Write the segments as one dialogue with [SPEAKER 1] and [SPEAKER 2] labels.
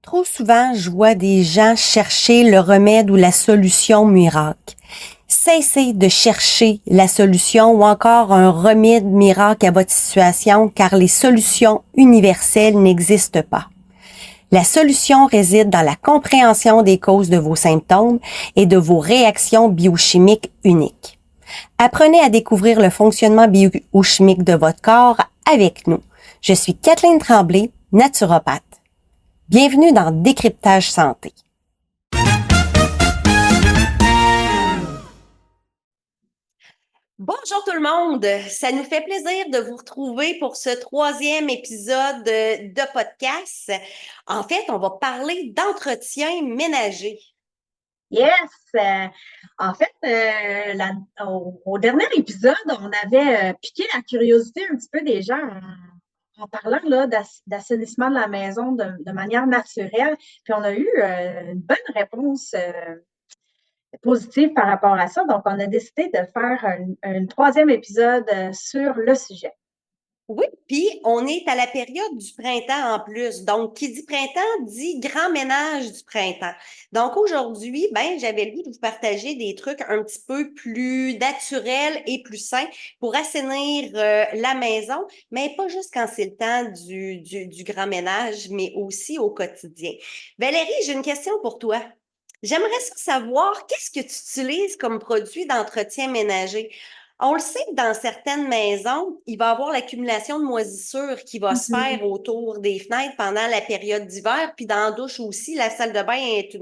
[SPEAKER 1] Trop souvent, je vois des gens chercher le remède ou la solution miracle. Cessez de chercher la solution ou encore un remède miracle à votre situation car les solutions universelles n'existent pas. La solution réside dans la compréhension des causes de vos symptômes et de vos réactions biochimiques uniques. Apprenez à découvrir le fonctionnement biochimique de votre corps avec nous. Je suis Kathleen Tremblay, naturopathe. Bienvenue dans Décryptage Santé. Bonjour tout le monde, ça nous fait plaisir de vous retrouver pour ce troisième épisode de podcast. En fait, on va parler d'entretien ménager.
[SPEAKER 2] Yes! En fait, au dernier épisode, on avait piqué la curiosité un petit peu des gens en parlant là, d'assainissement de la maison de manière naturelle. Puis on a eu une bonne réponse positive par rapport à ça. Donc, on a décidé de faire un troisième épisode sur le sujet.
[SPEAKER 1] Oui, puis on est à la période du printemps en plus. Donc, qui dit printemps dit grand ménage du printemps. Donc, aujourd'hui, j'avais le goût de vous partager des trucs un petit peu plus naturels et plus sains pour assainir la maison, mais pas juste quand c'est le temps du grand ménage, mais aussi au quotidien. Valérie, j'ai une question pour toi. J'aimerais savoir qu'est-ce que tu utilises comme produit d'entretien ménager. On le sait que dans certaines maisons, il va y avoir l'accumulation de moisissures qui va se faire autour des fenêtres pendant la période d'hiver, puis dans la douche aussi, la salle de bain est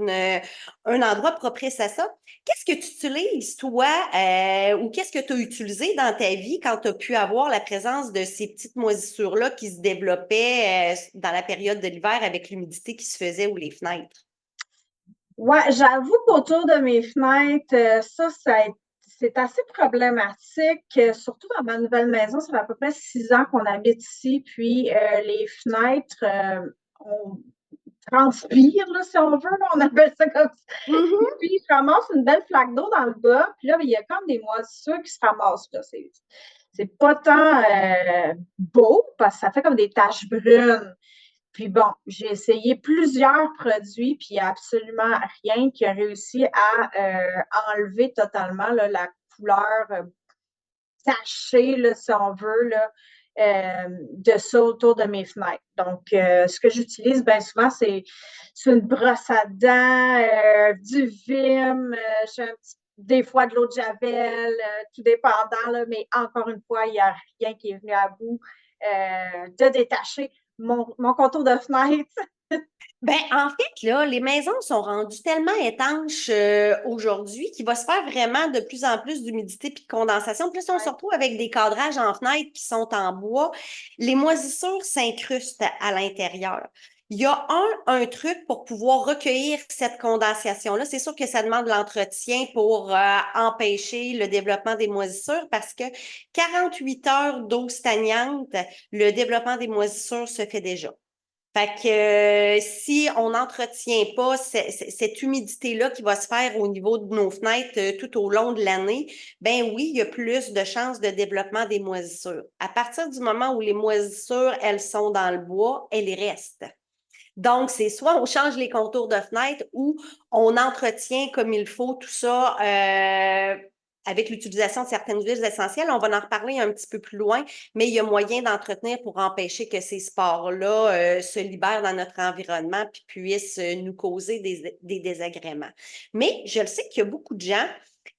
[SPEAKER 1] un endroit propice à ça. Qu'est-ce que tu utilises, toi, ou qu'est-ce que tu as utilisé dans ta vie quand tu as pu avoir la présence de ces petites moisissures-là qui se développaient dans la période de l'hiver avec l'humidité qui se faisait ou les fenêtres?
[SPEAKER 2] Ouais, j'avoue qu'autour de mes fenêtres, c'est assez problématique, surtout dans ma nouvelle maison. Ça fait à peu près 6 ans qu'on habite ici, puis les fenêtres, on transpire, là, si on veut, là, on appelle ça comme ça. Et
[SPEAKER 1] Mhm.
[SPEAKER 2] puis, je ramasse une belle flaque d'eau dans le bas, puis là, ben, il y a comme des moisissures qui se ramassent, là. C'est pas tant beau, parce que ça fait comme des taches brunes. Puis bon, j'ai essayé plusieurs produits, puis il n'y a absolument rien qui a réussi à enlever totalement là, la couleur tachée, là, si on veut, là, de ça autour de mes fenêtres. Donc, ce que j'utilise bien souvent, c'est une brosse à dents, du Vim, des fois de l'eau de Javel, tout dépendant, là, mais encore une fois, il n'y a rien qui est venu à bout de détacher mon contour de fenêtre.
[SPEAKER 1] En fait, là, les maisons sont rendues tellement étanches aujourd'hui qu'il va se faire vraiment de plus en plus d'humidité puis de condensation. Plus on se
[SPEAKER 2] Ouais.
[SPEAKER 1] retrouve avec des cadrages en fenêtre qui sont en bois, les moisissures s'incrustent à l'intérieur. Il y a un truc pour pouvoir recueillir cette condensation-là. C'est sûr que ça demande de l'entretien pour empêcher le développement des moisissures parce que 48 heures d'eau stagnante, le développement des moisissures se fait déjà. Fait que si on n'entretient pas cette humidité-là qui va se faire au niveau de nos fenêtres tout au long de l'année, ben oui, il y a plus de chances de développement des moisissures. À partir du moment où les moisissures, elles sont dans le bois, elles y restent. Donc, c'est soit on change les contours de fenêtre ou on entretient comme il faut tout ça avec l'utilisation de certaines huiles essentielles. On va en reparler un petit peu plus loin, mais il y a moyen d'entretenir pour empêcher que ces spores-là se libèrent dans notre environnement puis puissent nous causer des désagréments. Mais je le sais qu'il y a beaucoup de gens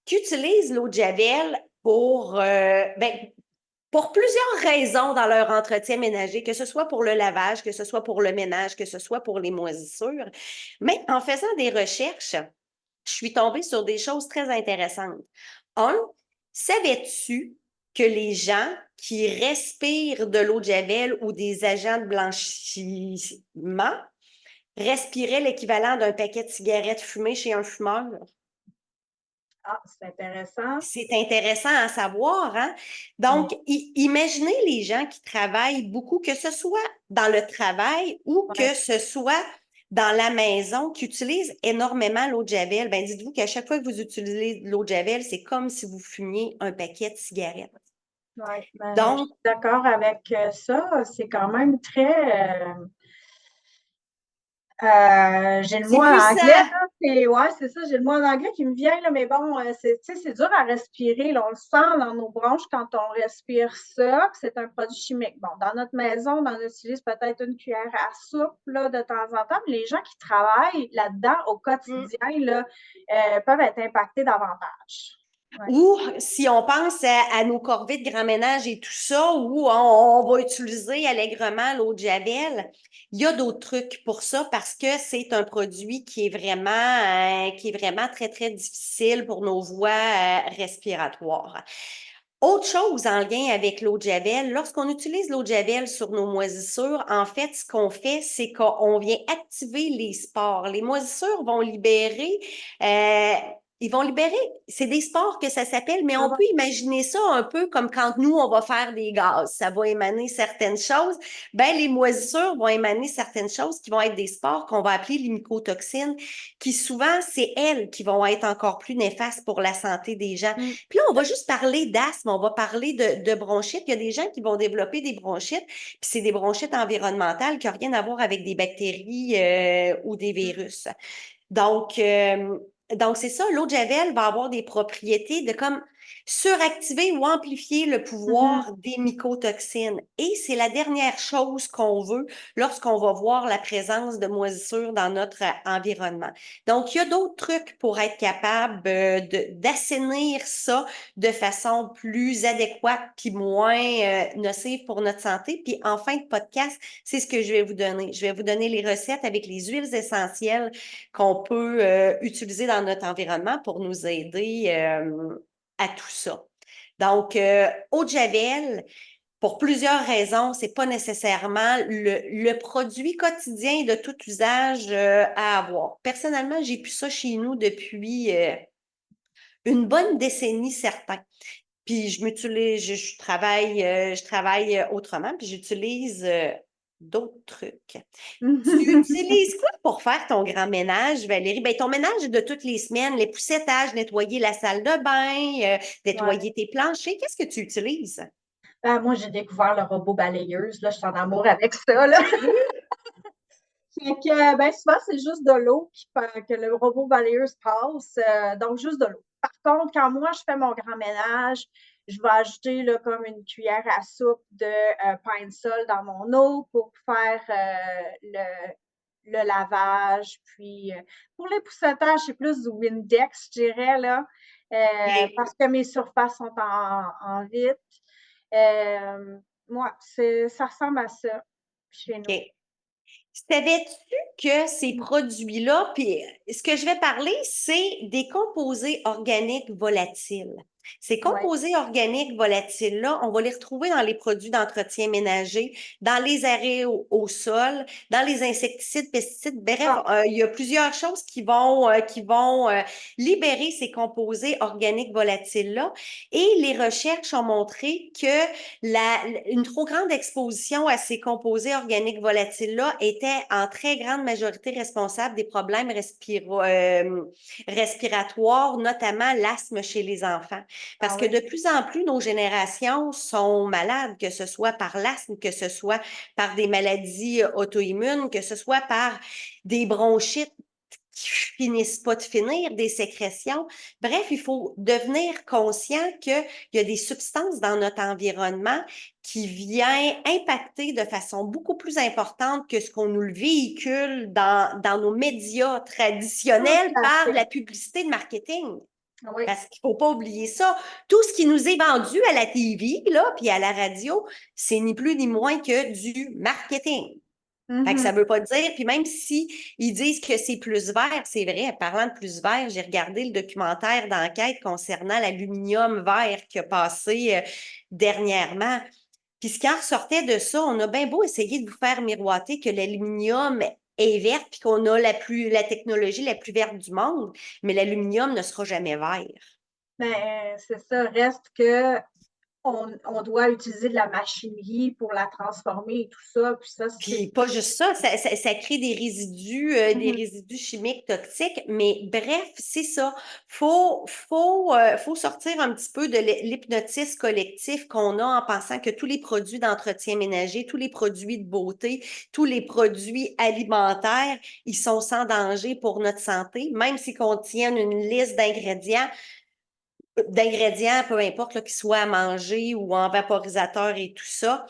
[SPEAKER 1] qui utilisent l'eau de Javel pour plusieurs raisons dans leur entretien ménager, que ce soit pour le lavage, que ce soit pour le ménage, que ce soit pour les moisissures. Mais en faisant des recherches, je suis tombée sur des choses très intéressantes. Un, savais-tu que les gens qui respirent de l'eau de Javel ou des agents de blanchiment respiraient l'équivalent d'un paquet de cigarettes fumées chez un fumeur?
[SPEAKER 2] Ah, c'est intéressant.
[SPEAKER 1] C'est intéressant à savoir, hein? Donc,
[SPEAKER 2] Mm.
[SPEAKER 1] imaginez les gens qui travaillent beaucoup, que ce soit dans le travail ou
[SPEAKER 2] Ouais.
[SPEAKER 1] que ce soit dans la maison, qui utilisent énormément l'eau de Javel. Ben, dites-vous qu'à chaque fois que vous utilisez de l'eau de Javel, c'est comme si vous fumiez un paquet de cigarettes.
[SPEAKER 2] Ouais, ben, je
[SPEAKER 1] Donc,
[SPEAKER 2] suis d'accord avec ça. C'est quand même très, J'ai le mot
[SPEAKER 1] C'est
[SPEAKER 2] en anglais,
[SPEAKER 1] puissant.
[SPEAKER 2] là, ouais, c'est ça, j'ai le mot en anglais qui me vient, là, mais bon, c'est, tu sais, c'est dur à respirer, là, on le sent dans nos bronches quand on respire ça, que c'est un produit chimique. Bon, dans notre maison, on en utilise peut-être une cuillère à soupe, là, de temps en temps, mais les gens qui travaillent là-dedans au
[SPEAKER 1] Mm.
[SPEAKER 2] quotidien, là, peuvent être impactés davantage. Ouais.
[SPEAKER 1] Ou si on pense à nos corvées de grand ménage et tout ça, où on va utiliser allègrement l'eau de Javel, il y a d'autres trucs pour ça parce que c'est un produit qui est vraiment très, très difficile pour nos voies respiratoires. Autre chose en lien avec l'eau de Javel, lorsqu'on utilise l'eau de Javel sur nos moisissures, en fait, ce qu'on fait, c'est qu'on vient activer les spores. Les moisissures vont libérer, euh, ils vont libérer, c'est des spores que ça s'appelle, mais
[SPEAKER 2] Ah
[SPEAKER 1] on
[SPEAKER 2] bon?
[SPEAKER 1] peut imaginer ça un peu comme quand nous, on va faire des gaz. Ça va émaner certaines choses. Ben, les moisissures vont émaner certaines choses qui vont être des spores qu'on va appeler les mycotoxines, qui souvent, c'est elles qui vont être encore plus néfastes pour la santé des gens.
[SPEAKER 2] Mm.
[SPEAKER 1] Puis là, on va juste parler d'asthme, on va parler de bronchite. Il y a des gens qui vont développer des bronchites, puis c'est des bronchites environnementales qui n'ont rien à voir avec des bactéries ou des virus. Donc, euh, donc c'est ça, l'eau de Javel va avoir des propriétés de comme suractiver ou amplifier le
[SPEAKER 2] Mhm.
[SPEAKER 1] pouvoir des mycotoxines. Et c'est la dernière chose qu'on veut lorsqu'on va voir la présence de moisissures dans notre environnement. Donc, il y a d'autres trucs pour être capable d'assainir ça de façon plus adéquate puis moins nocive pour notre santé. Puis en fin de podcast, c'est ce que je vais vous donner. Je vais vous donner les recettes avec les huiles essentielles qu'on peut utiliser dans notre environnement pour nous aider à tout ça. Donc, eau de Javel, pour plusieurs raisons, c'est pas nécessairement le produit quotidien de tout usage à avoir. Personnellement, j'ai plus ça chez nous depuis une bonne décennie, certain. Puis je travaille autrement, puis j'utilise d'autres trucs. Tu utilises quoi pour faire ton grand ménage, Valérie? Ben, ton ménage est de toutes les semaines, les poussettages, nettoyer la salle de bain,
[SPEAKER 2] Ouais.
[SPEAKER 1] nettoyer tes planchers. Qu'est-ce que tu utilises?
[SPEAKER 2] Moi, j'ai découvert le robot balayeuse, là, je suis en amour avec ça, là. Fait que, ben, souvent, c'est juste de l'eau que le robot balayeuse passe, donc juste de l'eau. Par contre, quand moi, je fais mon grand ménage, je vais ajouter là, comme une cuillère à soupe de pain de sol dans mon eau pour faire le lavage. Puis, pour les poussettages, c'est plus du Windex, je dirais, là,
[SPEAKER 1] OK.
[SPEAKER 2] parce que mes surfaces sont en vitre. Moi, ça ressemble à ça chez nous.
[SPEAKER 1] OK. Savais-tu que ces produits-là, puis ce que je vais parler, c'est des composés organiques volatiles. Ces
[SPEAKER 2] Oui.
[SPEAKER 1] composés organiques volatiles-là, on va les retrouver dans les produits d'entretien ménager, dans les arrêts au sol, dans les insecticides, pesticides. Bref,
[SPEAKER 2] Ah,
[SPEAKER 1] il y a plusieurs choses qui vont libérer ces composés organiques volatiles-là. Et les recherches ont montré que une trop grande exposition à ces composés organiques volatiles-là était en très grande majorité responsable des problèmes respiratoires, notamment l'asthme chez les enfants.
[SPEAKER 2] ah
[SPEAKER 1] Parce que
[SPEAKER 2] oui.
[SPEAKER 1] de plus en plus, nos générations sont malades, que ce soit par l'asthme, que ce soit par des maladies auto-immunes, que ce soit par des bronchites qui finissent pas de finir, des sécrétions. Bref, il faut devenir conscient qu'il y a des substances dans notre environnement qui viennent impacter de façon beaucoup plus importante que ce qu'on nous le véhicule dans nos médias
[SPEAKER 2] Tout
[SPEAKER 1] traditionnels
[SPEAKER 2] à
[SPEAKER 1] par
[SPEAKER 2] fait.
[SPEAKER 1] la publicité de marketing.
[SPEAKER 2] Oui.
[SPEAKER 1] Parce qu'il faut pas oublier ça. Tout ce qui nous est vendu à la TV, là, puis à la radio, c'est ni plus ni moins que du marketing. Fait que ça
[SPEAKER 2] Mhm.
[SPEAKER 1] veut pas dire, puis même si ils disent que c'est plus vert, c'est vrai, parlant de plus vert, j'ai regardé le documentaire d'enquête concernant l'aluminium vert qui a passé dernièrement. Puis ce qui en ressortait de ça, on a bien beau essayer de vous faire miroiter que l'aluminium est vert, puis qu'on a la technologie la plus verte du monde, mais l'aluminium ne sera jamais vert.
[SPEAKER 2] Ben, c'est ça. Reste que on doit utiliser de la machinerie pour la transformer et tout ça. Puis ça, c'est...
[SPEAKER 1] Puis pas juste ça, ça crée des résidus chimiques toxiques, mais bref, c'est ça. Faut sortir un petit peu de l'hypnotisme collectif qu'on a en pensant que tous les produits d'entretien ménager, tous les produits de beauté, tous les produits alimentaires, ils sont sans danger pour notre santé, même s'ils contiennent une liste d'ingrédients, peu importe, là, qu'ils soient à manger ou en vaporisateur et tout ça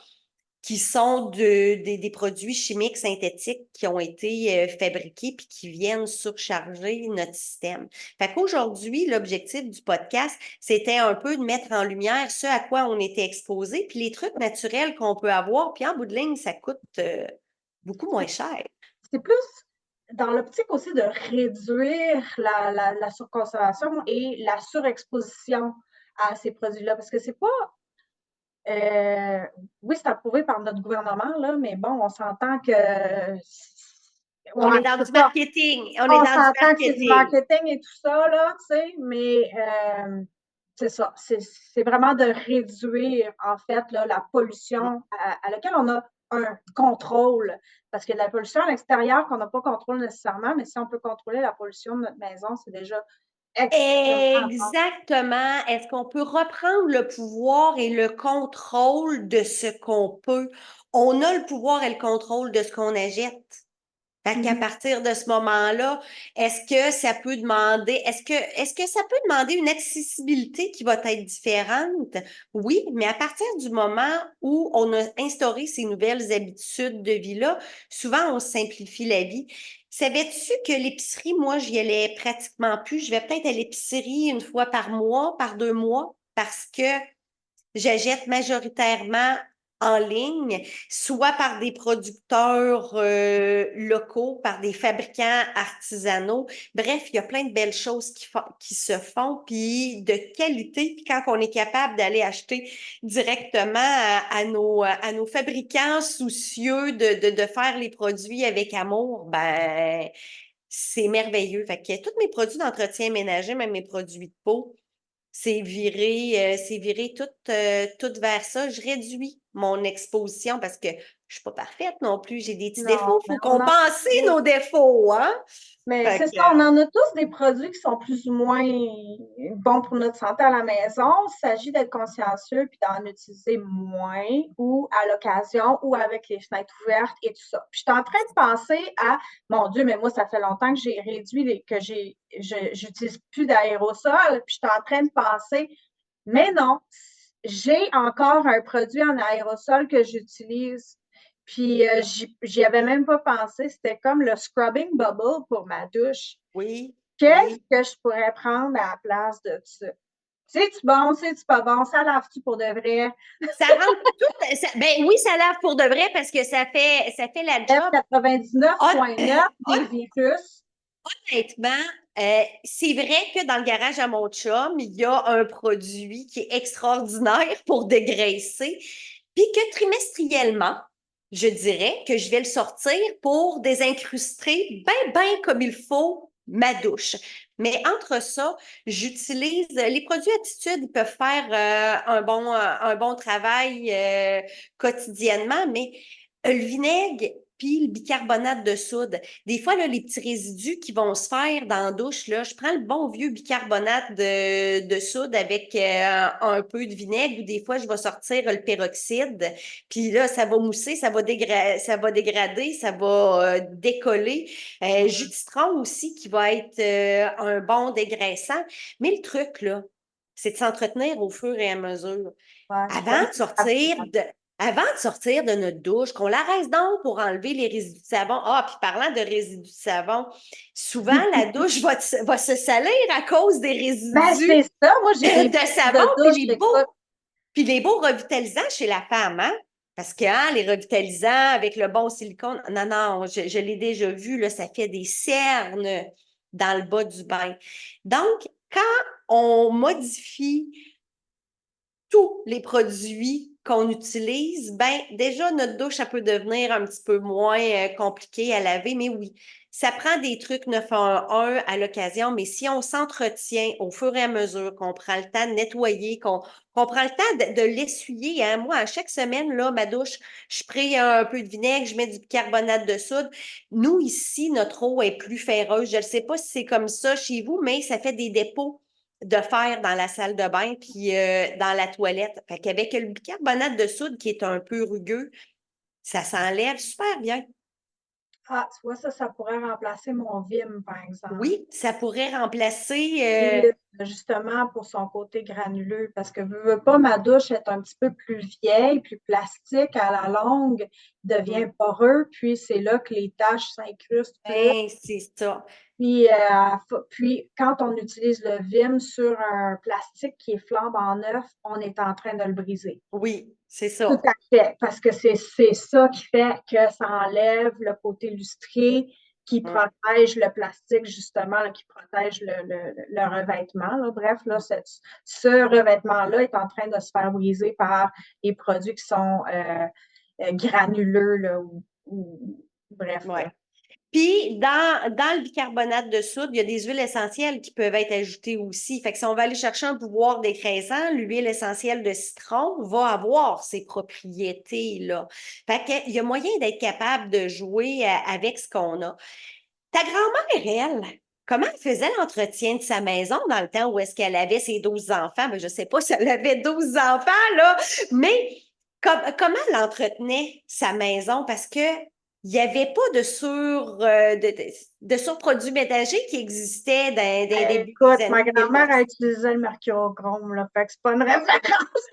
[SPEAKER 1] qui sont des produits chimiques synthétiques qui ont été fabriqués puis qui viennent surcharger notre système. Fait qu'aujourd'hui, l'objectif du podcast, c'était un peu de mettre en lumière ce à quoi on était exposé, puis les trucs naturels qu'on peut avoir, puis en bout de ligne, ça coûte beaucoup moins cher.
[SPEAKER 2] C'est plus dans l'optique aussi de réduire la surconsommation et la surexposition à ces produits-là. Parce que c'est pas. Oui, c'est approuvé par notre gouvernement, là, mais bon, on s'entend que.
[SPEAKER 1] On
[SPEAKER 2] Ouais,
[SPEAKER 1] est dans
[SPEAKER 2] c'est
[SPEAKER 1] du
[SPEAKER 2] ça.
[SPEAKER 1] marketing. On est
[SPEAKER 2] On
[SPEAKER 1] dans du
[SPEAKER 2] s'entend que c'est du
[SPEAKER 1] marketing.
[SPEAKER 2] marketing et tout ça, là, tu sais, mais c'est ça. C'est vraiment de réduire, en fait, là, la pollution à laquelle on a un contrôle. Parce que la pollution à l'extérieur qu'on n'a pas contrôle nécessairement, mais si on peut contrôler la pollution de notre maison, c'est déjà extrêmement fort.
[SPEAKER 1] Exactement. Est-ce qu'on peut reprendre le pouvoir et le contrôle de ce qu'on peut? On a le pouvoir et le contrôle de ce qu'on achète. Fait qu'à
[SPEAKER 2] Mhm.
[SPEAKER 1] partir de ce moment-là, est-ce que ça peut demander, est-ce que ça peut demander une accessibilité qui va être différente? Oui, mais à partir du moment où on a instauré ces nouvelles habitudes de vie-là, souvent on simplifie la vie. Savais-tu que l'épicerie, moi, j'y allais pratiquement plus. Je vais peut-être à l'épicerie une fois par mois, par 2 mois, parce que j'achète majoritairement en ligne, soit par des producteurs locaux, par des fabricants artisanaux. Bref, il y a plein de belles choses qui se font, puis de qualité. Puis quand on est capable d'aller acheter directement à nos fabricants soucieux de faire les produits avec amour, ben c'est merveilleux. Fait que tous mes produits d'entretien ménager, même mes produits de peau, c'est viré tout vers ça. Je réduis mon exposition parce que je suis pas parfaite non plus. J'ai des petits
[SPEAKER 2] Non,
[SPEAKER 1] défauts. Il
[SPEAKER 2] mais
[SPEAKER 1] faut
[SPEAKER 2] on en
[SPEAKER 1] compenser nos défauts, hein?
[SPEAKER 2] Mais
[SPEAKER 1] Fait
[SPEAKER 2] c'est
[SPEAKER 1] que,
[SPEAKER 2] ça, on en a tous des produits qui sont plus ou moins bons pour notre santé à la maison. Il s'agit d'être consciencieux puis d'en utiliser moins ou à l'occasion ou avec les fenêtres ouvertes et tout ça. Puis je suis en train de penser à, mon Dieu, mais moi, ça fait longtemps que j'ai réduit j'utilise plus d'aérosol. Puis je suis en train de penser, mais non, j'ai encore un produit en aérosol que j'utilise puis j'y avais même pas pensé. C'était comme le scrubbing bubble pour ma douche.
[SPEAKER 1] oui,
[SPEAKER 2] Qu'est-ce
[SPEAKER 1] oui.
[SPEAKER 2] que je pourrais prendre à la place de ça? C'est-tu bon, c'est-tu pas bon? Ça lave-tu pour de vrai?
[SPEAKER 1] Ça rentre tout. Ben oui, ça lave pour de vrai parce que ça fait la job.
[SPEAKER 2] F99.9 des virus.
[SPEAKER 1] Honnêtement, c'est vrai que dans le garage à mon chum, il y a un produit qui est extraordinaire pour dégraisser, puis que trimestriellement, je dirais que je vais le sortir pour désincruster bien, bien comme il faut ma douche. Mais entre ça, j'utilise les produits Attitude, ils peuvent faire un bon travail quotidiennement, mais le vinaigre puis le bicarbonate de soude. Des fois, là, les petits résidus qui vont se faire dans la douche, là, je prends le bon vieux bicarbonate de soude avec un peu de vinaigre ou des fois, je vais sortir le peroxyde. Puis là, ça va mousser, ça va dégrader, ça va décoller. Jus de citron aussi qui va être un bon dégraissant. Mais le truc, là, c'est de s'entretenir au fur et à mesure.
[SPEAKER 2] Ouais, je suis
[SPEAKER 1] Avant de sortir de, avant de sortir de notre douche, qu'on la reste donc pour enlever les résidus de savon. Ah, puis parlant de résidus de savon, souvent la douche va se salir à cause des
[SPEAKER 2] Ben,
[SPEAKER 1] résidus
[SPEAKER 2] c'est ça. Moi, j'ai des
[SPEAKER 1] de
[SPEAKER 2] prises
[SPEAKER 1] savon,
[SPEAKER 2] de
[SPEAKER 1] puis
[SPEAKER 2] douche, écoute.
[SPEAKER 1] puis les beaux revitalisants chez la femme, hein? Parce que hein, les revitalisants avec le bon silicone, non, non, je l'ai déjà vu, là, ça fait des cernes dans le bas du bain. Donc, quand on modifie tous les produits qu'on utilise, ben déjà, notre douche, ça peut devenir un petit peu moins compliqué à laver, mais oui, ça prend des trucs 911 à l'occasion, mais si on s'entretient au fur et à mesure, qu'on prend le temps de nettoyer, qu'on prend le temps de l'essuyer, hein. Moi, à chaque semaine, là, ma douche, je spray un peu de vinaigre, je mets du bicarbonate de soude. Nous, ici, notre eau est plus ferreuse. Je ne sais pas si c'est comme ça chez vous, mais ça fait des dépôts de fer dans la salle de bain puis dans la toilette. Fait qu'avec le bicarbonate de soude qui est un peu rugueux, ça s'enlève super bien.
[SPEAKER 2] Ah, tu vois, ça pourrait remplacer mon Vim, par exemple.
[SPEAKER 1] Oui, ça pourrait remplacer.
[SPEAKER 2] Puis, justement, pour son côté granuleux, parce que veux pas, ma douche est un petit peu plus vieille, plus plastique, à la longue, devient poreux, puis c'est là que les taches s'incrustent plus.
[SPEAKER 1] Ben, c'est ça.
[SPEAKER 2] Puis, puis, quand on utilise le Vim sur un plastique qui est flambant neuf, on est en train de le briser.
[SPEAKER 1] Oui, c'est
[SPEAKER 2] Tout
[SPEAKER 1] ça.
[SPEAKER 2] à fait, parce que c'est ça qui fait que ça enlève le côté lustré, qui
[SPEAKER 1] Mm.
[SPEAKER 2] protège le plastique, justement, là, qui protège le revêtement. Là. Bref, là, ce revêtement-là est en train de se faire briser par les produits qui sont granuleux, là, bref.
[SPEAKER 1] Ouais.
[SPEAKER 2] Là.
[SPEAKER 1] Puis, dans le bicarbonate de soude, il y a des huiles essentielles qui peuvent être ajoutées aussi. Fait que si on va aller chercher un pouvoir décressant, l'huile essentielle de citron va avoir ces propriétés-là. Fait qu'il y a moyen d'être capable de jouer avec ce qu'on a. Ta grand-mère, elle, comment elle faisait l'entretien de sa maison dans le temps où est-ce qu'elle avait ses 12 enfants? Ben, je sais pas si elle avait 12 enfants, là, mais comment elle entretenait sa maison? Parce que il n'y avait pas de surproduits ménagers qui existaient dans les débuts des
[SPEAKER 2] Écoute, ma
[SPEAKER 1] années
[SPEAKER 2] grand-mère
[SPEAKER 1] 1900.
[SPEAKER 2] a utilisé le mercurochrome, là, fait que c'est pas une référence.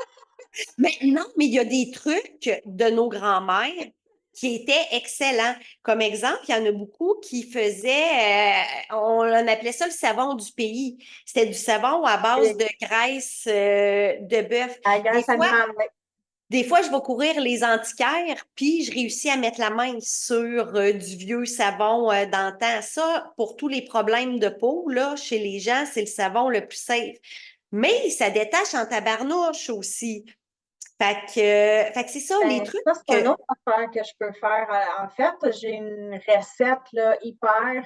[SPEAKER 1] Mais non, mais il y a des trucs de nos grands-mères qui étaient excellents. Comme exemple, il y en a beaucoup qui faisaient, on appelait ça le savon du pays. C'était du savon à base de graisse de bœuf.
[SPEAKER 2] La
[SPEAKER 1] Des
[SPEAKER 2] graisse
[SPEAKER 1] fois,
[SPEAKER 2] animale, oui.
[SPEAKER 1] des fois, je vais courir les antiquaires, puis je réussis à mettre la main sur du vieux savon d'antan. Ça, pour tous les problèmes de peau, là, chez les gens, c'est le savon le plus safe. Mais ça détache en tabarnouche aussi. Fait que c'est ça, les
[SPEAKER 2] Ben,
[SPEAKER 1] trucs
[SPEAKER 2] ça, c'est une
[SPEAKER 1] que.
[SPEAKER 2] autre affaire que je peux faire. En fait, j'ai une recette là, hyper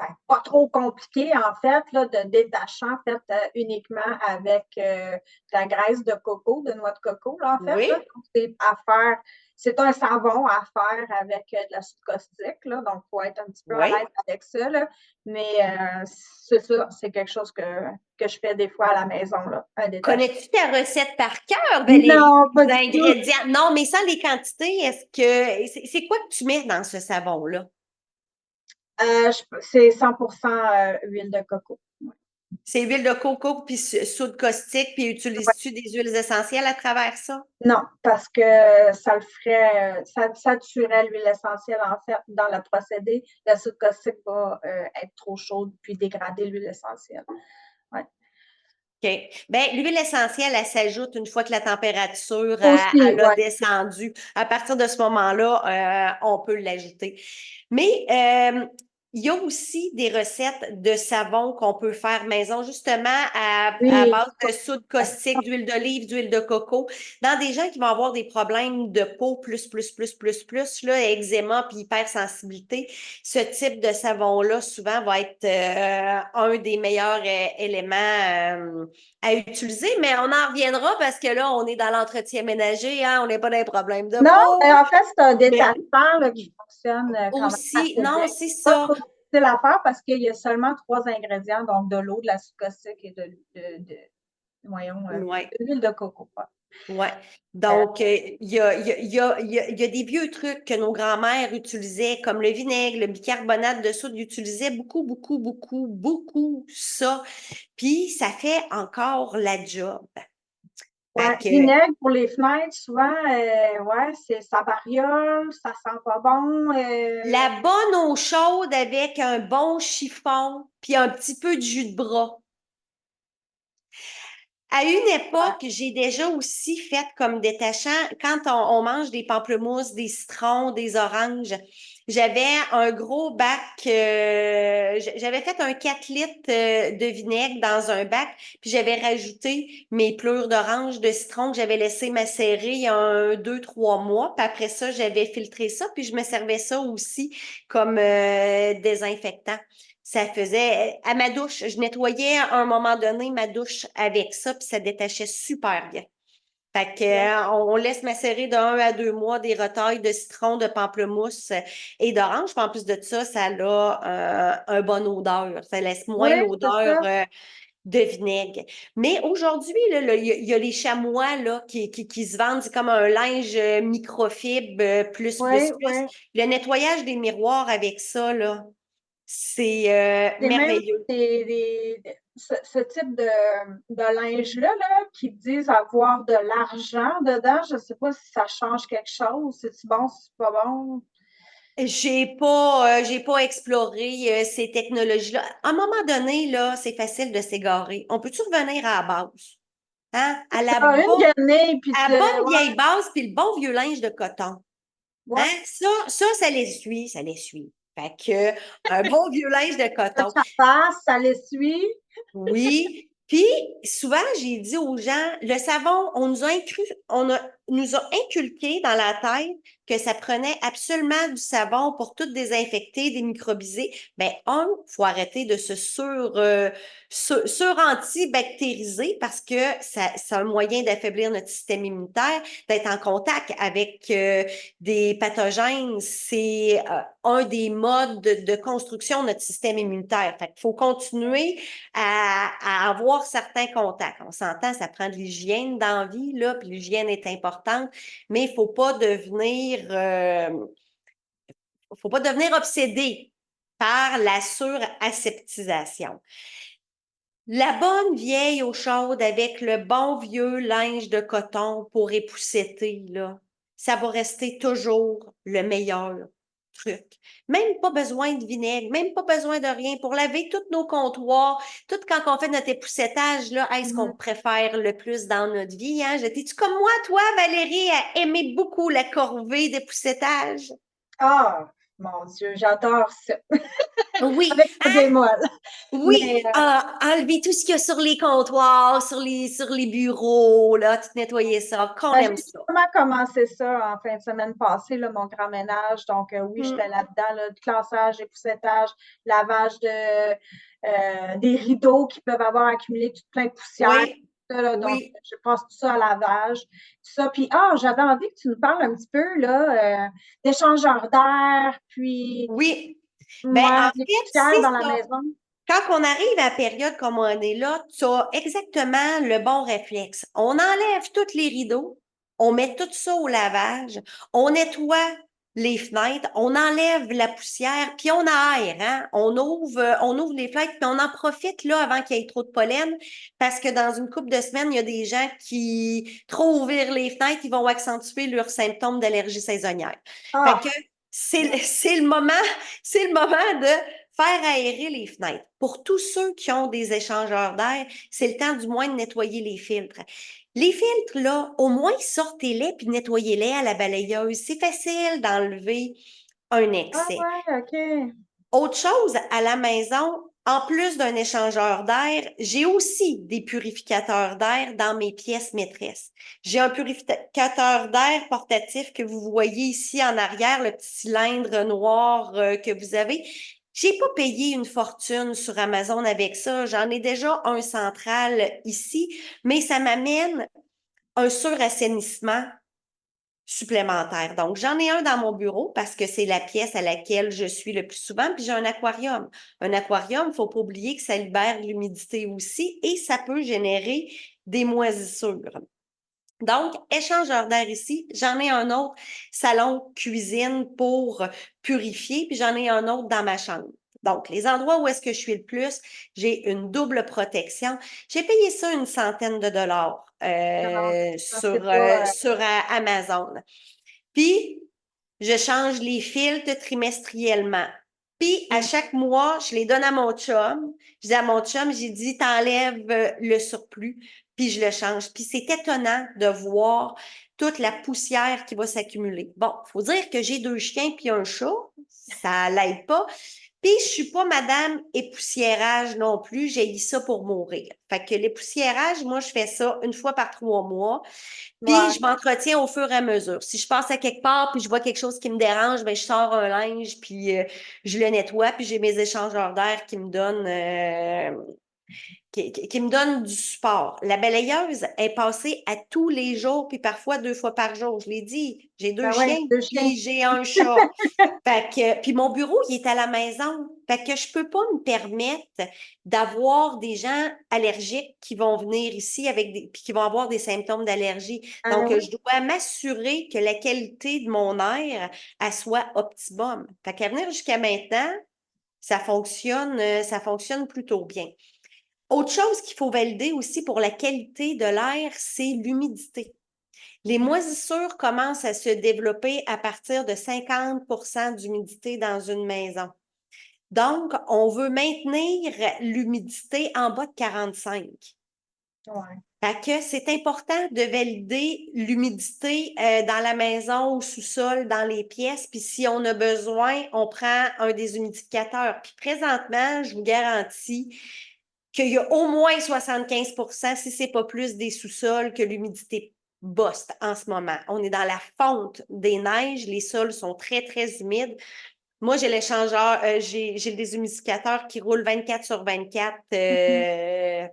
[SPEAKER 2] ben, pas trop compliquée, en fait, là, de détachant, fait, uniquement avec de la graisse de coco, de noix de coco, là, en fait. Là.
[SPEAKER 1] Oui,
[SPEAKER 2] Donc, c'est à faire, c'est un savon à faire avec de la soude caustique, là, donc il faut être un petit peu à
[SPEAKER 1] oui.
[SPEAKER 2] l'aise avec ça. Là. Mais c'est ça, c'est quelque chose que je fais des fois à la maison, là, un détachement.
[SPEAKER 1] Connais-tu ta recette par cœur, Valérie?
[SPEAKER 2] Non, pas
[SPEAKER 1] Les
[SPEAKER 2] du tout.
[SPEAKER 1] ingrédients. Non, mais sans les quantités, est-ce que. C'est quoi que tu mets dans ce savon-là?
[SPEAKER 2] C'est 100% huile de coco.
[SPEAKER 1] C'est huile de coco puis soude caustique, puis
[SPEAKER 2] Ouais.
[SPEAKER 1] utilises-tu des huiles essentielles à travers ça?
[SPEAKER 2] Non, parce que ça le ferait, ça tuerait l'huile essentielle, en fait, dans le procédé. La soude caustique va être trop chaude puis dégrader l'huile essentielle. Ouais.
[SPEAKER 1] OK. Ben, l'huile essentielle, elle s'ajoute une fois que la température
[SPEAKER 2] Aussi,
[SPEAKER 1] elle a
[SPEAKER 2] ouais.
[SPEAKER 1] descendu. À partir de ce moment-là, on peut l'ajouter. Mais il y a aussi des recettes de savon qu'on peut faire maison, justement à
[SPEAKER 2] Oui,
[SPEAKER 1] base de soude caustique, d'huile d'olive, d'huile de coco. Dans des gens qui vont avoir des problèmes de peau là, eczéma puis hypersensibilité, ce type de savon-là, souvent, va être un des meilleurs éléments à utiliser, mais on en reviendra parce que là, on est dans l'entretien ménager, hein, on n'est pas dans les problèmes de
[SPEAKER 2] non,
[SPEAKER 1] peau.
[SPEAKER 2] en fait, c'est un
[SPEAKER 1] Mais
[SPEAKER 2] détachant là, qui fonctionne quand même
[SPEAKER 1] aussi,
[SPEAKER 2] assez bien.
[SPEAKER 1] non, c'est
[SPEAKER 2] Pas
[SPEAKER 1] ça.
[SPEAKER 2] trop difficile à faire parce qu'il y a seulement trois ingrédients, donc de l'eau, de la soude caustique et voyons,
[SPEAKER 1] Ouais.
[SPEAKER 2] de l'huile de coco. Quoi.
[SPEAKER 1] Ouais.
[SPEAKER 2] Euh,
[SPEAKER 1] Donc, il y a des vieux trucs que nos grands-mères utilisaient, comme le vinaigre, le bicarbonate de soude, ils utilisaient beaucoup ça. Puis, ça fait encore la job. Fait
[SPEAKER 2] Ouais,
[SPEAKER 1] que
[SPEAKER 2] vinaigre pour les fenêtres, souvent, ouais, ça bariole, ça sent pas bon.
[SPEAKER 1] la bonne eau chaude avec un bon chiffon, puis un petit peu de jus de bras. À une
[SPEAKER 2] Ouais,
[SPEAKER 1] époque, j'ai déjà aussi fait comme détachant, quand on mange des pamplemousses, des citrons, des oranges, J'avais un gros bac, j'avais fait un 4 litres de vinaigre dans un bac, puis j'avais rajouté mes pleurs d'orange, de citron que j'avais laissé macérer il y a 2, 3 mois. Puis après ça, j'avais filtré ça, puis je me servais ça aussi comme désinfectant. Ça faisait, à ma douche, je nettoyais à un moment donné ma douche avec ça, puis ça détachait super bien. Fait que, on laisse macérer de 1 à 2 mois des retailles de citron, de pamplemousse et d'orange. Puis en plus de ça, ça a un bonne odeur. Ça laisse
[SPEAKER 2] Oui,
[SPEAKER 1] moins
[SPEAKER 2] c'est
[SPEAKER 1] l'odeur
[SPEAKER 2] ça.
[SPEAKER 1] de vinaigre. Mais aujourd'hui, là, il y a les chamois là, qui se vendent. C'est comme un linge microfibre
[SPEAKER 2] Oui,
[SPEAKER 1] plus.
[SPEAKER 2] oui.
[SPEAKER 1] Le nettoyage des miroirs avec ça, là, c'est
[SPEAKER 2] C'est même
[SPEAKER 1] merveilleux.
[SPEAKER 2] ce type de linge-là là, qui disent avoir de l'argent dedans. Je ne sais pas si ça change quelque chose. C'est-tu bon, si c'est pas bon?
[SPEAKER 1] J'ai pas exploré ces technologies-là. À un moment donné, là, c'est facile de s'égarer. On peut-tu revenir à la base? Hein?
[SPEAKER 2] Ça, une guenille, puis
[SPEAKER 1] À la bonne
[SPEAKER 2] ouais,
[SPEAKER 1] vieille base, puis le bon vieux linge de coton.
[SPEAKER 2] ouais,
[SPEAKER 1] Hein? Ça l'essuie, ça l'essuie. Fait que un bon vieux linge de
[SPEAKER 2] que
[SPEAKER 1] coton.
[SPEAKER 2] ça passe, ça l'essuie.
[SPEAKER 1] Oui. Puis, souvent, j'ai dit aux gens, le savon, nous a inculqué dans la tête que ça prenait absolument du savon pour tout désinfecter, démicrobiser. Ben, faut arrêter de sur-antibactériser parce que c'est un moyen d'affaiblir notre système immunitaire, d'être en contact avec des pathogènes. C'est un des modes de construction de notre système immunitaire. Fait qu'il faut continuer à avoir certains contacts. On s'entend, ça prend de l'hygiène dans la vie, là, puis l'hygiène est importante, mais faut pas devenir obsédé par la suraseptisation. La bonne vieille eau chaude avec le bon vieux linge de coton pour épousseter, là, ça va rester toujours le meilleur truc. Même pas besoin de vinaigre, même pas besoin de rien pour laver tous nos comptoirs, tout quand on fait notre époussetage, là, est-ce qu'on
[SPEAKER 2] Mhm.
[SPEAKER 1] préfère le plus dans notre vie, hein? T'es-tu comme moi, toi, Valérie, à aimer beaucoup la corvée d'époussetage?
[SPEAKER 2] Ah, mon Dieu, j'adore ça.
[SPEAKER 1] Oui,
[SPEAKER 2] Avec le bémol. Mais
[SPEAKER 1] oui, enlever tout ce qu'il y a sur les comptoirs, sur les bureaux, là, tout nettoyer ça, qu'on
[SPEAKER 2] j'ai
[SPEAKER 1] aime ça.
[SPEAKER 2] justement commencé ça en fin de semaine passée, là, mon grand ménage. Donc, oui,
[SPEAKER 1] Hmm.
[SPEAKER 2] j'étais là-dedans, là, classage, époussetage, lavage des rideaux qui peuvent avoir accumulé toute plein de poussière.
[SPEAKER 1] Oui,
[SPEAKER 2] Là, donc,
[SPEAKER 1] oui,
[SPEAKER 2] je passe tout ça à lavage. Tout ça. Puis, j'avais envie que tu nous parles un petit peu là, d'échangeurs d'air, puis
[SPEAKER 1] oui. Ben, en
[SPEAKER 2] moi, les
[SPEAKER 1] fait,
[SPEAKER 2] poussières
[SPEAKER 1] c'est
[SPEAKER 2] dans la
[SPEAKER 1] ça.
[SPEAKER 2] maison.
[SPEAKER 1] Quand on arrive à la période comme on est là, tu as exactement le bon réflexe. On enlève tous les rideaux, on met tout ça au lavage, on nettoie les fenêtres, on enlève la poussière, puis on aère, hein? On ouvre les fenêtres, puis on en profite là avant qu'il y ait trop de pollen, parce que dans une couple de semaines, il y a des gens qui, trop ouvrir les fenêtres, ils vont accentuer leurs symptômes d'allergie saisonnière. Fait que
[SPEAKER 2] Ah,
[SPEAKER 1] c'est le moment de faire aérer les fenêtres. Pour tous ceux qui ont des échangeurs d'air, c'est le temps du moins de nettoyer les filtres. Les filtres, là, au moins sortez-les puis nettoyez-les à la balayeuse. C'est facile d'enlever un excès.
[SPEAKER 2] ouais, OK.
[SPEAKER 1] Autre chose, à la maison, en plus d'un échangeur d'air, j'ai aussi des purificateurs d'air dans mes pièces maîtresses. J'ai un purificateur d'air portatif que vous voyez ici en arrière, le petit cylindre noir que vous avez. J'ai pas payé une fortune sur Amazon avec ça. J'en ai déjà un central ici, mais ça m'amène un surassainissement supplémentaire. Donc, j'en ai un dans mon bureau parce que c'est la pièce à laquelle je suis le plus souvent, puis j'ai un aquarium. Un aquarium, il faut pas oublier que ça libère de l'humidité aussi et ça peut générer des moisissures. Donc, échangeur d'air ici, j'en ai un autre salon cuisine pour purifier, puis j'en ai un autre dans ma chambre. Donc, les endroits où est-ce que je suis le plus, j'ai une double protection. J'ai payé ça une centaine de dollars
[SPEAKER 2] Ah, ça, c'est pas.
[SPEAKER 1] sur Amazon. Puis, je change les filtres trimestriellement. Puis, à
[SPEAKER 2] Hmm.
[SPEAKER 1] chaque mois, je les donne à mon chum. Je dis à mon chum, j'ai dit, t'enlèves le surplus puis je le change. Puis c'est étonnant de voir toute la poussière qui va s'accumuler. Bon, il faut dire que j'ai 2 chiens puis un chat, ça l'aide pas. Puis je suis pas madame époussiérage non plus, j'ai ça pour mourir. Fait que l'époussiérage, moi, je fais ça une fois par 3 mois. Puis
[SPEAKER 2] Ouais.
[SPEAKER 1] je m'entretiens au fur et à mesure. Si je passe à quelque part puis je vois quelque chose qui me dérange, ben je sors un linge puis je le nettoie puis j'ai mes échangeurs d'air qui me donnent qui me donne du support. La balayeuse est passée à tous les jours, puis parfois 2 fois par jour. Je l'ai dit, j'ai 2
[SPEAKER 2] Ben ouais,
[SPEAKER 1] chiens,
[SPEAKER 2] 2 chiens.
[SPEAKER 1] puis j'ai un chat. Fait que, puis mon bureau, il est à la maison. Fait que je peux pas me permettre d'avoir des gens allergiques qui vont venir ici puis qui vont avoir des symptômes d'allergie.
[SPEAKER 2] Ah
[SPEAKER 1] Donc,
[SPEAKER 2] oui,
[SPEAKER 1] je dois m'assurer que la qualité de mon air, elle soit optimum. Fait qu'à venir jusqu'à maintenant, ça fonctionne plutôt bien. Autre chose qu'il faut valider aussi pour la qualité de l'air, c'est l'humidité. Les moisissures commencent à se développer à partir de 50 d'humidité dans une maison. Donc, on veut maintenir l'humidité en bas de 45.
[SPEAKER 2] ouais.
[SPEAKER 1] Fait que c'est important de valider l'humidité dans la maison, au sous-sol, dans les pièces. Puis si on a besoin, on prend un déshumidificateur. Puis présentement, je vous garantis qu'il y a au moins 75 si c'est pas plus, des sous-sols que l'humidité bosse en ce moment. On est dans la fonte des neiges, les sols sont très, très humides. Moi, j'ai l'échangeur, j'ai le déshumidificateur qui roule 24 sur 24
[SPEAKER 2] Mhm.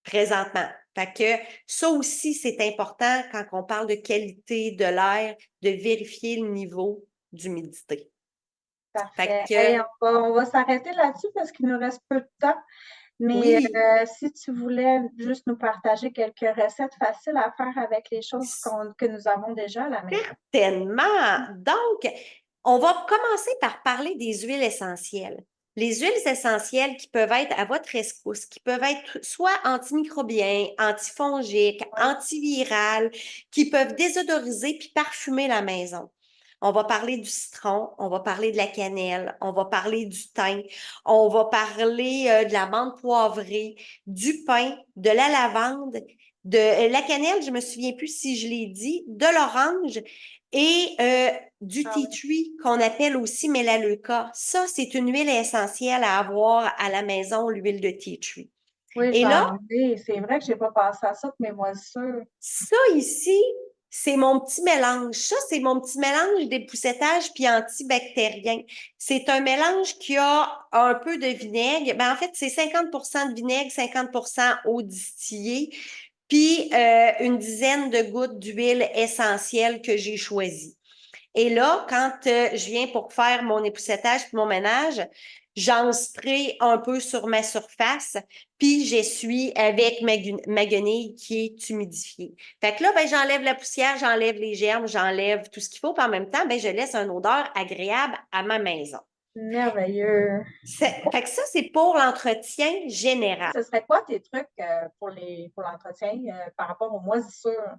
[SPEAKER 1] présentement. Fait que ça aussi, c'est important quand on parle de qualité de l'air, de vérifier le niveau d'humidité. Fait
[SPEAKER 2] Parfait. Hey,
[SPEAKER 1] que
[SPEAKER 2] on va s'arrêter là-dessus parce qu'il nous reste peu de temps. Mais
[SPEAKER 1] oui,
[SPEAKER 2] si tu voulais juste nous partager quelques recettes faciles à faire avec les choses que nous avons déjà à la maison.
[SPEAKER 1] certainement. Donc, on va commencer par parler des huiles essentielles. Les huiles essentielles qui peuvent être à votre rescousse, qui peuvent être soit antimicrobiens, antifongiques,
[SPEAKER 2] Oui.
[SPEAKER 1] antivirales, qui peuvent désodoriser puis parfumer la maison. On va parler du citron, on va parler de la cannelle, on va parler du thym, on va parler de la menthe poivrée, du pin, de la lavande, de la cannelle, je me souviens plus si je l'ai dit, de l'orange et du
[SPEAKER 2] Ah
[SPEAKER 1] tea
[SPEAKER 2] oui.
[SPEAKER 1] tree qu'on appelle aussi melaleuca. Ça, c'est une huile essentielle à avoir à la maison, l'huile de tea tree.
[SPEAKER 2] Oui,
[SPEAKER 1] Et là,
[SPEAKER 2] j'en ai. C'est vrai que je n'ai pas pensé à ça pour mes moisissures.
[SPEAKER 1] ça ici, c'est mon petit mélange. Ça, c'est mon petit mélange d'époussetage puis antibactérien. C'est un mélange qui a un peu de vinaigre. Ben, en fait, c'est 50 de vinaigre, 50 eau distillée, puis une dizaine de gouttes d'huile essentielle que j'ai choisie. Et là, quand je viens pour faire mon époussetage puis mon ménage, j'en spray un peu sur ma surface, puis j'essuie avec ma guenille qui est humidifiée. Fait que là, ben, j'enlève la poussière, j'enlève les germes, j'enlève tout ce qu'il faut, puis en même temps, ben, je laisse une odeur agréable à ma maison.
[SPEAKER 2] Merveilleux.
[SPEAKER 1] Fait que ça, c'est pour l'entretien général.
[SPEAKER 2] Ce serait quoi tes trucs pour l'entretien par rapport aux moisissures?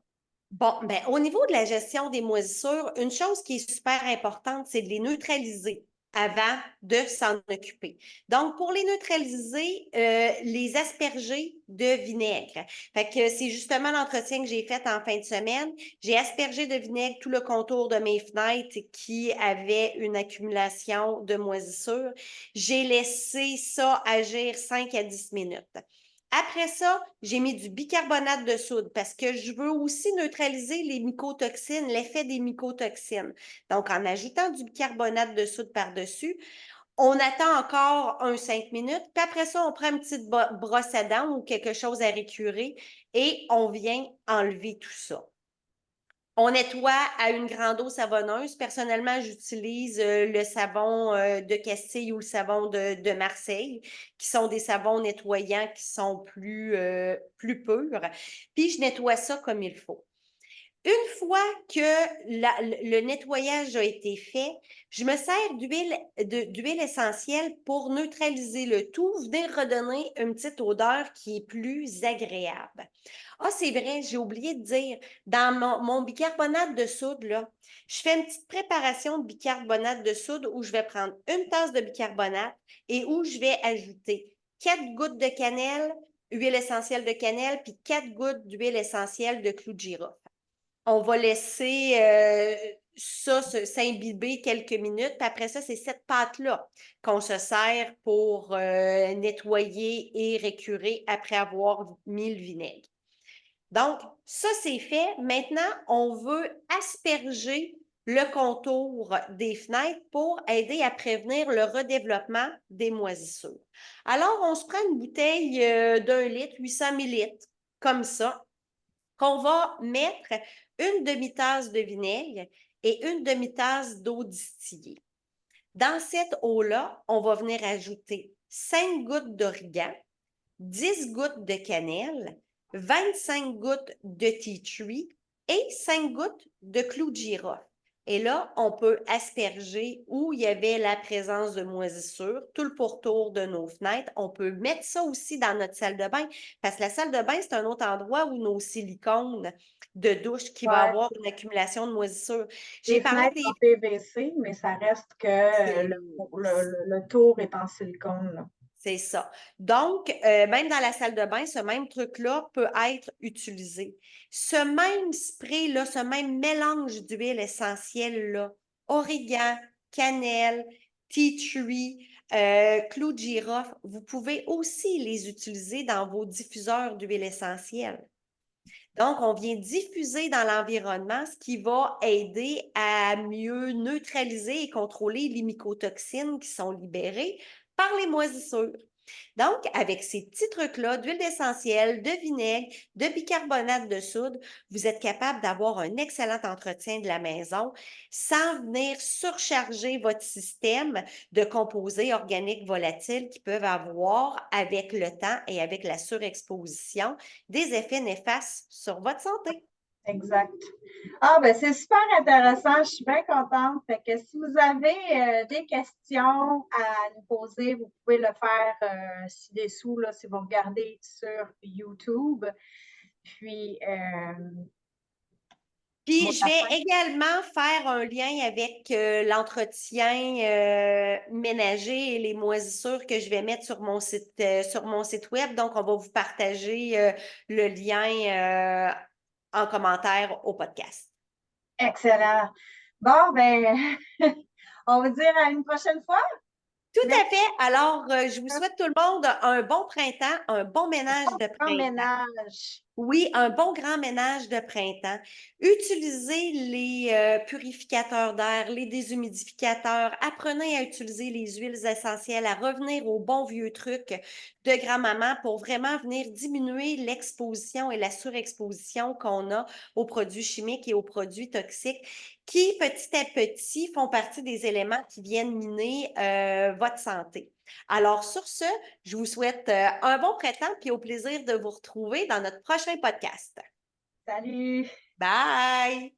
[SPEAKER 1] Bon, ben, au niveau de la gestion des moisissures, une chose qui est super importante, c'est de les neutraliser avant de s'en occuper. Donc, pour les neutraliser, les asperger de vinaigre. Fait que c'est justement l'entretien que j'ai fait en fin de semaine. J'ai aspergé de vinaigre tout le contour de mes fenêtres qui avaient une accumulation de moisissures. J'ai laissé ça agir 5 à 10 minutes. Après ça, j'ai mis du bicarbonate de soude parce que je veux aussi neutraliser les mycotoxines, l'effet des mycotoxines. Donc, en ajoutant du bicarbonate de soude par-dessus, on attend encore 5 minutes, puis après ça, on prend une petite brosse à dents ou quelque chose à récurer et on vient enlever tout ça. On nettoie à une grande eau savonneuse. Personnellement, j'utilise le savon de Castille ou le savon de Marseille, qui sont des savons nettoyants qui sont plus purs. Puis, je nettoie ça comme il faut. Une fois que le nettoyage a été fait, je me sers d'huile essentielle pour neutraliser le tout, venir redonner une petite odeur qui est plus agréable. Ah, c'est vrai, j'ai oublié de dire, dans mon bicarbonate de soude, là, je fais une petite préparation de bicarbonate de soude où je vais prendre une tasse de bicarbonate et où je vais ajouter 4 gouttes de cannelle, huile essentielle de cannelle, puis 4 gouttes d'huile essentielle de clou de girofle. On va laisser ça s'imbiber quelques minutes. Puis après ça, c'est cette pâte-là qu'on se sert pour nettoyer et récurer après avoir mis le vinaigre. Donc, ça, c'est fait. Maintenant, on veut asperger le contour des fenêtres pour aider à prévenir le redéveloppement des moisissures. Alors, on se prend une bouteille d'1 litre, 800 millilitres, comme ça, qu'on va mettre une demi-tasse de vinaigre et une demi-tasse d'eau distillée. Dans cette eau-là, on va venir ajouter 5 gouttes d'origan, 10 gouttes de cannelle, 25 gouttes de tea tree et 5 gouttes de clou de girofle. Et là, on peut asperger où il y avait la présence de moisissures, tout le pourtour de nos fenêtres. On peut mettre ça aussi dans notre salle de bain, parce que la salle de bain, c'est un autre endroit où nos silicones de douche qui va
[SPEAKER 2] Ouais.
[SPEAKER 1] avoir une accumulation de moisissures. J'ai
[SPEAKER 2] Les
[SPEAKER 1] parlé
[SPEAKER 2] fenêtres
[SPEAKER 1] des...
[SPEAKER 2] sont PVC, mais ça reste que le tour est en silicone, là.
[SPEAKER 1] C'est ça. Donc, même dans la salle de bain, ce même truc-là peut être utilisé. Ce même spray-là, ce même mélange d'huile essentielle-là, origan, cannelle, tea tree, clou de girofle, vous pouvez aussi les utiliser dans vos diffuseurs d'huile essentielle. Donc, on vient diffuser dans l'environnement, ce qui va aider à mieux neutraliser et contrôler les mycotoxines qui sont libérées par les moisissures. Donc, avec ces petits trucs-là, d'huile essentielle, de vinaigre, de bicarbonate de soude, vous êtes capable d'avoir un excellent entretien de la maison sans venir surcharger votre système de composés organiques volatiles qui peuvent avoir, avec le temps et avec la surexposition, des effets néfastes sur votre santé.
[SPEAKER 2] Exact. Ah, ben c'est super intéressant. Je suis bien contente. Fait que si vous avez des questions à nous poser, vous pouvez le faire ci-dessous, là, si vous regardez sur YouTube. Puis,
[SPEAKER 1] Puis,
[SPEAKER 2] mot
[SPEAKER 1] je
[SPEAKER 2] de la
[SPEAKER 1] vais
[SPEAKER 2] fin.
[SPEAKER 1] également faire un lien avec l'entretien ménager et les moisissures que je vais mettre sur mon site web. Donc, on va vous partager le lien en commentaire au podcast.
[SPEAKER 2] Excellent. Bon, ben, on va dire à une prochaine fois.
[SPEAKER 1] Tout
[SPEAKER 2] Merci.
[SPEAKER 1] à fait. Alors, je vous souhaite tout le monde un bon printemps, un bon ménage de
[SPEAKER 2] Bon
[SPEAKER 1] printemps.
[SPEAKER 2] ménage.
[SPEAKER 1] Oui, un bon grand ménage de printemps. Utilisez les purificateurs d'air, les déshumidificateurs. Apprenez à utiliser les huiles essentielles, à revenir aux bons vieux trucs de grand-maman pour vraiment venir diminuer l'exposition et la surexposition qu'on a aux produits chimiques et aux produits toxiques qui, petit à petit, font partie des éléments qui viennent miner votre santé. Alors, sur ce, je vous souhaite un bon printemps puis au plaisir de vous retrouver dans notre prochain podcast.
[SPEAKER 2] Salut.
[SPEAKER 1] Bye!